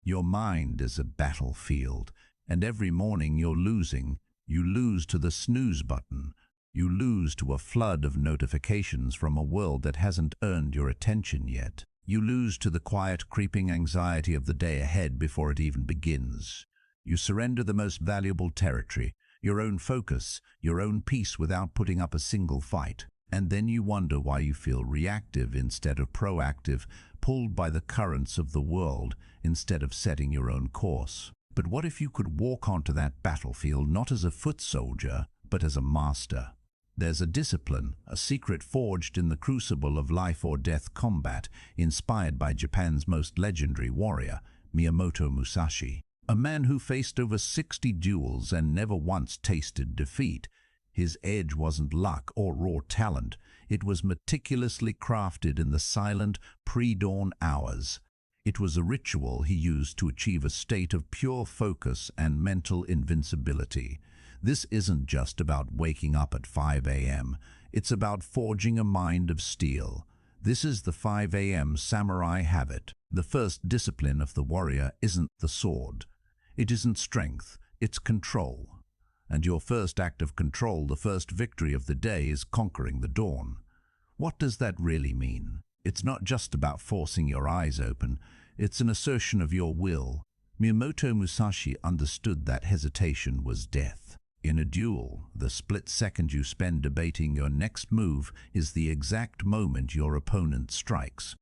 Your mind is a battlefield, and every morning you're losing. You lose to the snooze button. You lose to a flood of notifications from a world that hasn't earned your attention yet. You lose to the quiet, creeping anxiety of the day ahead before it even begins. You surrender the most valuable territory, your own focus, your own peace, without putting up a single fight. And then you wonder why you feel reactive instead of proactive, pulled by the currents of the world instead of setting your own course. But what if you could walk onto that battlefield not as a foot soldier, but as a master? There's a discipline, a secret forged in the crucible of life or death combat, inspired by Japan's most legendary warrior, Miyamoto Musashi. A man who faced over 60 duels and never once tasted defeat. His edge wasn't luck or raw talent. It was meticulously crafted in the silent, pre-dawn hours. It was a ritual he used to achieve a state of pure focus and mental invincibility. This isn't just about waking up at 5 a.m. It's about forging a mind of steel. This is the 5 a.m. samurai habit. The first discipline of the warrior isn't the sword. It isn't strength, it's control. And your first act of control, the first victory of the day, is conquering the dawn. What does that really mean? It's not just about forcing your eyes open. It's an assertion of your will. Miyamoto Musashi understood that hesitation was death. In a duel, the split second you spend debating your next move is the exact moment your opponent strikes.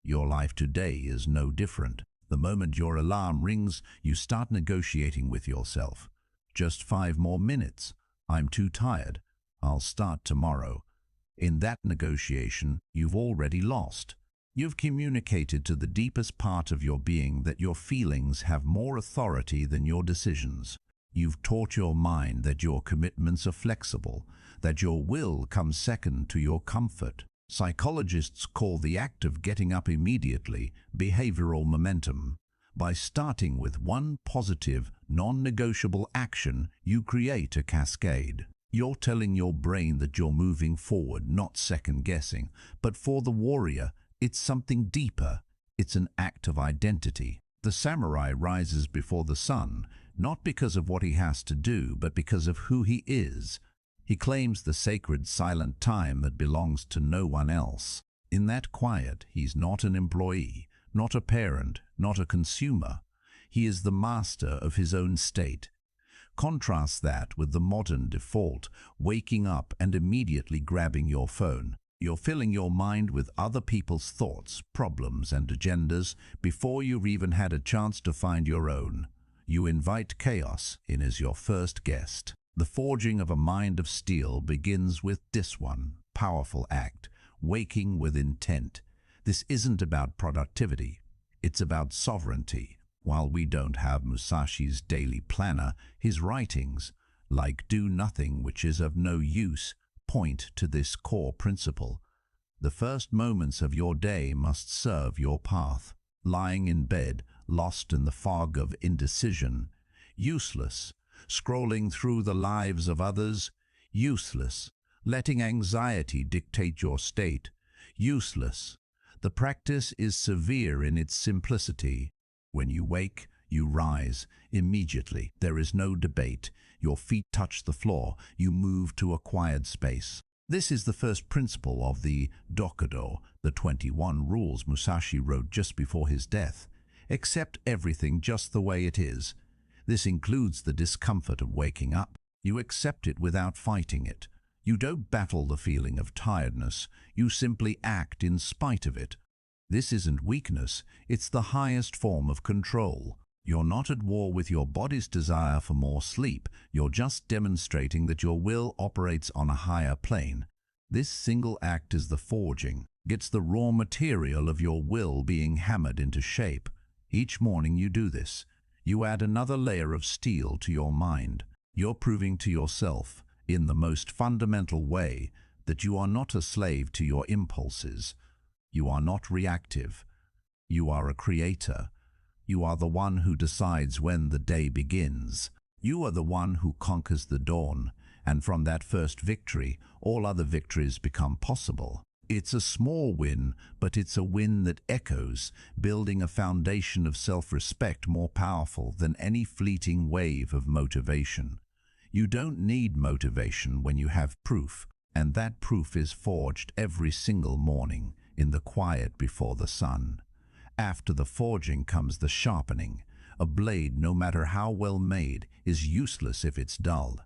Your life today is no different. The moment your alarm rings, you start negotiating with yourself. Just 5 more minutes. I'm too tired. I'll start tomorrow. In that negotiation, you've already lost. You've communicated to the deepest part of your being that your feelings have more authority than your decisions. You've taught your mind that your commitments are flexible, that your will comes second to your comfort. Psychologists call the act of getting up immediately behavioral momentum. By starting with one positive, non-negotiable action, you create a cascade. You're telling your brain that you're moving forward, not second-guessing. But for the warrior, it's something deeper. It's an act of identity. The samurai rises before the sun, not because of what he has to do, but because of who he is. He claims the sacred silent time that belongs to no one else. In that quiet, he's not an employee, not a parent, not a consumer. He is the master of his own state. Contrast that with the modern default, waking up and immediately grabbing your phone. You're filling your mind with other people's thoughts, problems, and agendas before you've even had a chance to find your own. You invite chaos in as your first guest. The forging of a mind of steel begins with this one powerful act, waking with intent. This isn't about productivity, it's about sovereignty. While we don't have Musashi's daily planner, his writings, like Do Nothing Which Is of No Use, point to this core principle. The first moments of your day must serve your path. Lying in bed, lost in the fog of indecision, useless. Scrolling through the lives of others, useless. Letting anxiety dictate your state, useless. The practice is severe in its simplicity. When you wake, you rise immediately. There is no debate. Your feet touch the floor. You move to a quiet space. This is the first principle of the Dokudo, the 21 rules Musashi wrote just before his death. Accept everything just the way it is. This includes the discomfort of waking up. You accept it without fighting it. You don't battle the feeling of tiredness. You simply act in spite of it. This isn't weakness, it's the highest form of control. You're not at war with your body's desire for more sleep. You're just demonstrating that your will operates on a higher plane. This single act is the forging. It's the raw material of your will being hammered into shape. Each morning you do this. You add another layer of steel to your mind. You're proving to yourself, in the most fundamental way, that you are not a slave to your impulses. You are not reactive. You are a creator. You are the one who decides when the day begins. You are the one who conquers the dawn, and from that first victory, all other victories become possible. It's a small win, but it's a win that echoes, building a foundation of self-respect more powerful than any fleeting wave of motivation. You don't need motivation when you have proof, and that proof is forged every single morning in the quiet before the sun. After the forging comes the sharpening. A blade, no matter how well made, is useless if it's dull.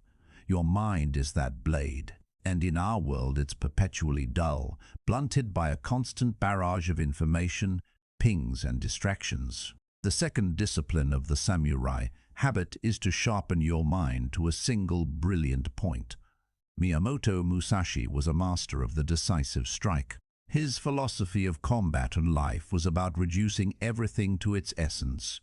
Your mind is that blade. And in our world it's perpetually dull, blunted by a constant barrage of information, pings and distractions. The second discipline of the samurai habit is to sharpen your mind to a single brilliant point. Miyamoto Musashi was a master of the decisive strike. His philosophy of combat and life was about reducing everything to its essence.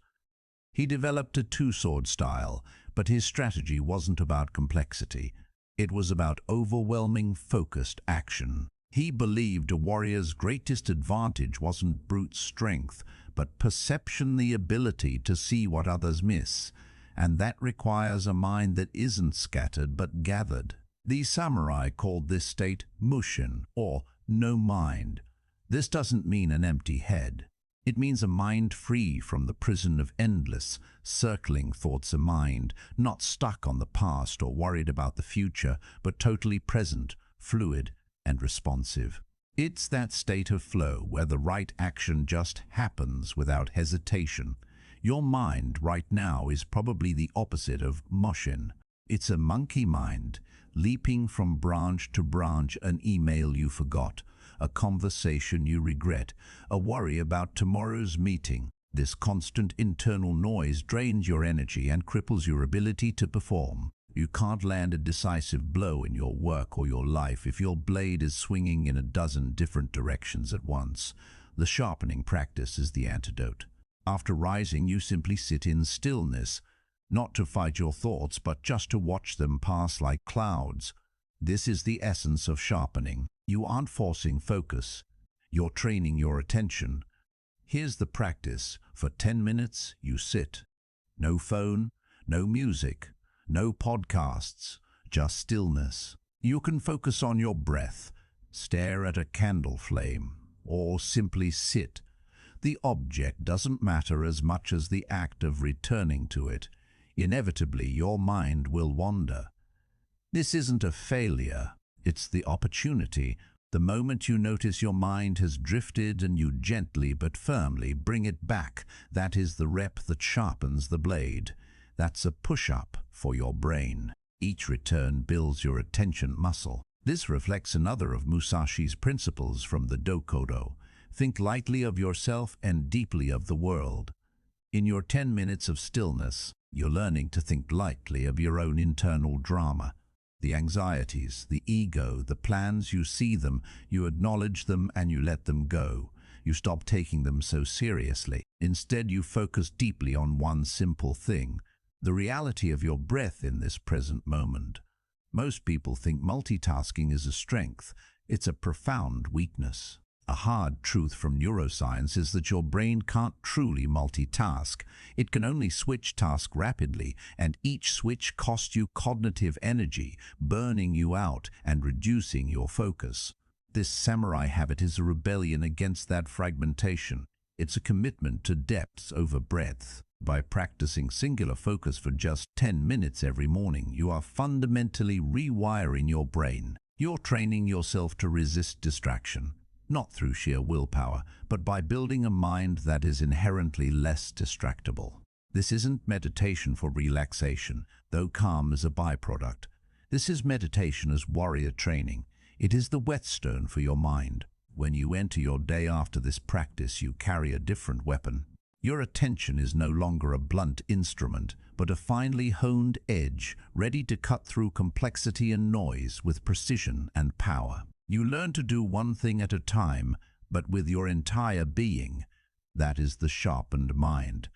He developed a two-sword style, but his strategy wasn't about complexity. It was about overwhelming, focused action. He believed a warrior's greatest advantage wasn't brute strength, but perception, the ability to see what others miss. And that requires a mind that isn't scattered but gathered. The samurai called this state mushin, or no mind. This doesn't mean an empty head. It means a mind free from the prison of endless, circling thoughts, a mind not stuck on the past or worried about the future, but totally present, fluid, and responsive. It's that state of flow where the right action just happens without hesitation. Your mind right now is probably the opposite of mushin. It's a monkey mind, leaping from branch to branch, an email you forgot, a conversation you regret, a worry about tomorrow's meeting. This constant internal noise drains your energy and cripples your ability to perform. You can't land a decisive blow in your work or your life if your blade is swinging in a dozen different directions at once. The sharpening practice is the antidote. After rising, you simply sit in stillness, not to fight your thoughts, but just to watch them pass like clouds. This is the essence of sharpening. You aren't forcing focus. You're training your attention. Here's the practice. For 10 minutes, you sit. No phone, no music, no podcasts, just stillness. You can focus on your breath, stare at a candle flame, or simply sit. The object doesn't matter as much as the act of returning to it. Inevitably, your mind will wander. This isn't a failure. It's the opportunity. The moment you notice your mind has drifted and you gently but firmly bring it back, that is the rep that sharpens the blade. That's a push-up for your brain. Each return builds your attention muscle. This reflects another of Musashi's principles from the Dokodo. Think lightly of yourself and deeply of the world. In your 10 minutes of stillness, you're learning to think lightly of your own internal drama. The anxieties, the ego, the plans, you see them, you acknowledge them, and you let them go. You stop taking them so seriously. Instead, you focus deeply on one simple thing, the reality of your breath in this present moment. Most people think multitasking is a strength. It's a profound weakness. A hard truth from neuroscience is that your brain can't truly multitask. It can only switch tasks rapidly, and each switch costs you cognitive energy, burning you out and reducing your focus. This samurai habit is a rebellion against that fragmentation. It's a commitment to depth over breadth. By practicing singular focus for just 10 minutes every morning, you are fundamentally rewiring your brain. You're training yourself to resist distraction. Not through sheer willpower, but by building a mind that is inherently less distractible. This isn't meditation for relaxation, though calm is a byproduct. This is meditation as warrior training. It is the whetstone for your mind. When you enter your day after this practice, you carry a different weapon. Your attention is no longer a blunt instrument, but a finely honed edge, ready to cut through complexity and noise with precision and power. You learn to do one thing at a time, but with your entire being. That is the sharpened mind.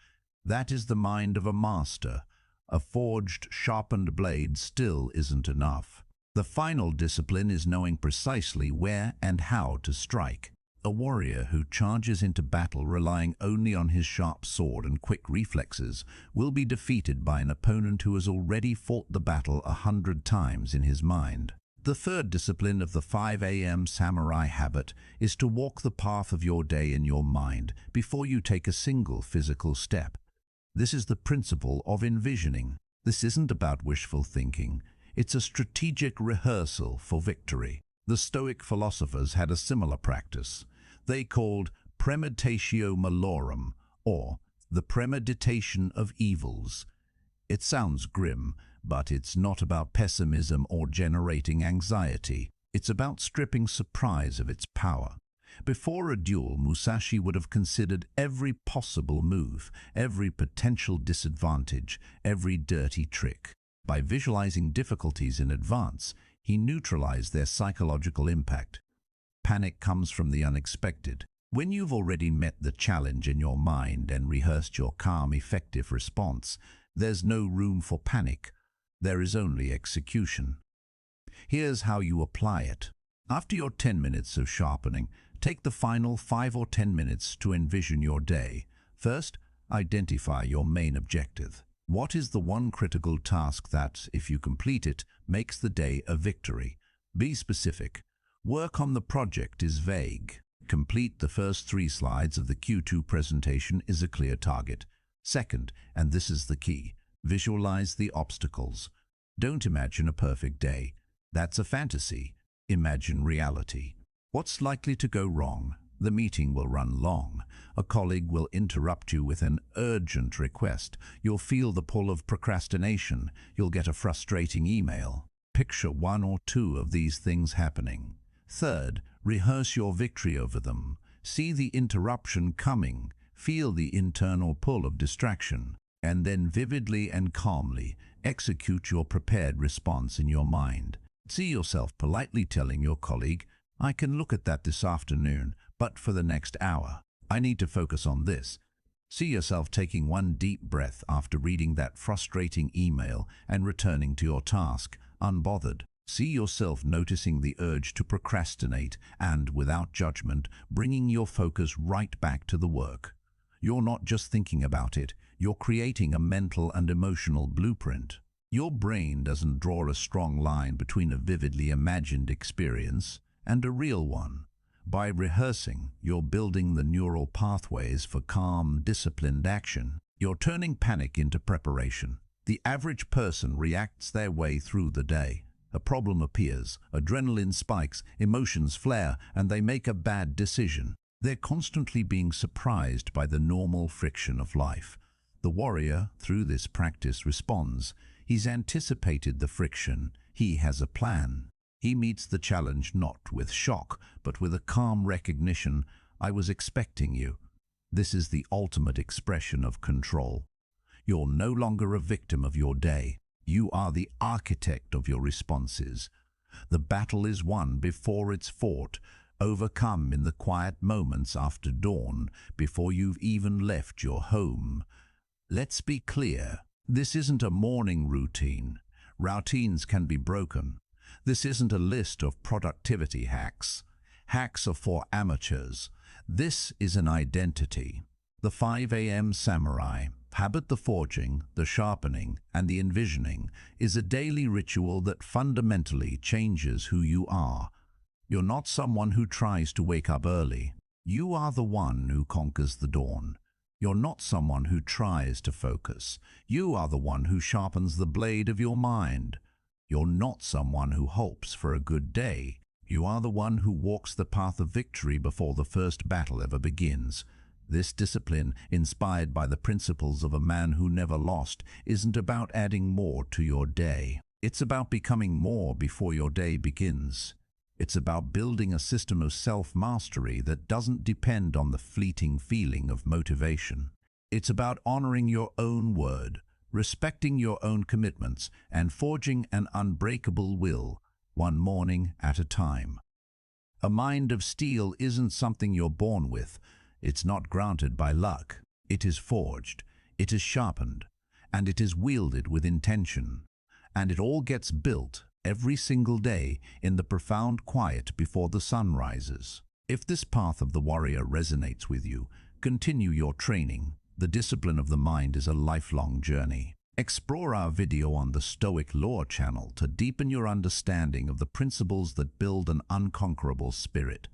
That is the mind of a master. A forged, sharpened blade still isn't enough. The final discipline is knowing precisely where and how to strike. A warrior who charges into battle relying only on his sharp sword and quick reflexes will be defeated by an opponent who has already fought the battle 100 times in his mind. The third discipline of the 5 a.m. samurai habit is to walk the path of your day in your mind before you take a single physical step. This is the principle of envisioning. This isn't about wishful thinking. It's a strategic rehearsal for victory. The Stoic philosophers had a similar practice. They called premeditatio malorum, or the premeditation of evils. It sounds grim, but it's not about pessimism or generating anxiety. It's about stripping surprise of its power. Before a duel, Musashi would have considered every possible move, every potential disadvantage, every dirty trick. By visualizing difficulties in advance, he neutralized their psychological impact. Panic comes from the unexpected. When you've already met the challenge in your mind and rehearsed your calm, effective response, there's no room for panic. There is only execution. Here's how you apply it. After your 10 minutes of sharpening, take the final 5 or 10 minutes to envision your day. First, identify your main objective. What is the one critical task that, if you complete it, makes the day a victory? Be specific. Work on the project is vague. Complete the first 3 slides of the Q2 presentation is a clear target. Second, and this is the key, visualize the obstacles. Don't imagine a perfect day. That's a fantasy. Imagine reality. What's likely to go wrong? The meeting will run long. A colleague will interrupt you with an urgent request. You'll feel the pull of procrastination. You'll get a frustrating email. Picture 1 or 2 of these things happening. Third, rehearse your victory over them. See the interruption coming. Feel the internal pull of distraction. And then vividly and calmly execute your prepared response in your mind. See yourself politely telling your colleague, "I can look at that this afternoon, but for the next hour, I need to focus on this." See yourself taking one deep breath after reading that frustrating email and returning to your task, unbothered. See yourself noticing the urge to procrastinate and, without judgment, bringing your focus right back to the work. You're not just thinking about it, you're creating a mental and emotional blueprint. Your brain doesn't draw a strong line between a vividly imagined experience and a real one. By rehearsing, you're building the neural pathways for calm, disciplined action. You're turning panic into preparation. The average person reacts their way through the day. A problem appears, adrenaline spikes, emotions flare, and they make a bad decision. They're constantly being surprised by the normal friction of life. The warrior, through this practice, responds. He's anticipated the friction. He has a plan. He meets the challenge not with shock, but with a calm recognition, "I was expecting you." This is the ultimate expression of control. You're no longer a victim of your day. You are the architect of your responses. The battle is won before it's fought, overcome in the quiet moments after dawn, before you've even left your home. Let's be clear, this isn't a morning routine. Routines can be broken. This isn't a list of productivity hacks. Hacks are for amateurs. This is an identity. The 5 a.m. samurai, habit the forging, the sharpening, and the envisioning, is a daily ritual that fundamentally changes who you are. You're not someone who tries to wake up early. You are the one who conquers the dawn. You're not someone who tries to focus. You are the one who sharpens the blade of your mind. You're not someone who hopes for a good day. You are the one who walks the path of victory before the first battle ever begins. This discipline, inspired by the principles of a man who never lost, isn't about adding more to your day. It's about becoming more before your day begins. It's about building a system of self-mastery that doesn't depend on the fleeting feeling of motivation. It's about honoring your own word, respecting your own commitments, and forging an unbreakable will, one morning at a time. A mind of steel isn't something you're born with. It's not granted by luck. It is forged, it is sharpened, and it is wielded with intention. And it all gets built every single day in the profound quiet before the sun rises. If this path of the warrior resonates with you, continue your training. The discipline of the mind is a lifelong journey. Explore our video on the Stoic Law channel to deepen your understanding of the principles that build an unconquerable spirit.